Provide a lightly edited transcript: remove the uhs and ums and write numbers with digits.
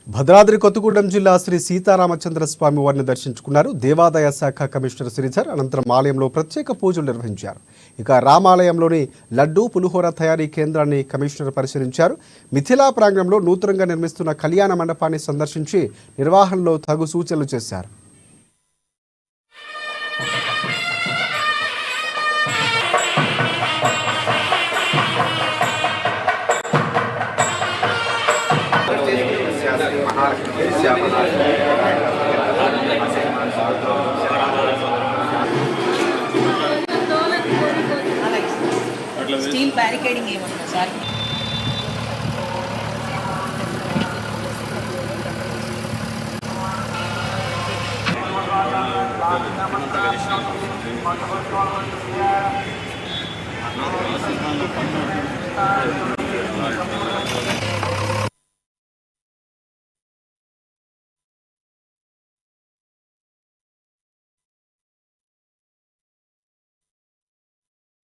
భద్రాద్రి కొత్తగూడెం జిల్లా శ్రీ సీతారామచంద్ర స్వామి వారిని దర్శించుకున్నారు. దేవాదాయ శాఖ కమిషనర్ శ్రీధర్ అనంతరం ఆలయంలో ప్రత్యేక పూజలు నిర్వహించారు. ఇక రామాలయంలోని లడ్డూ పులిహోర తయారీ కేంద్రాన్ని కమిషనర్ పరిశీలించారు. మిథిలా ప్రాంగణంలో నూతనంగా నిర్మిస్తున్న కళ్యాణ మండపాన్ని సందర్శించి నిర్వహణలో తగు సూచనలు చేశారు. స్టీల్ బ్యారికేడింగ్ ఏమన్నా సార్?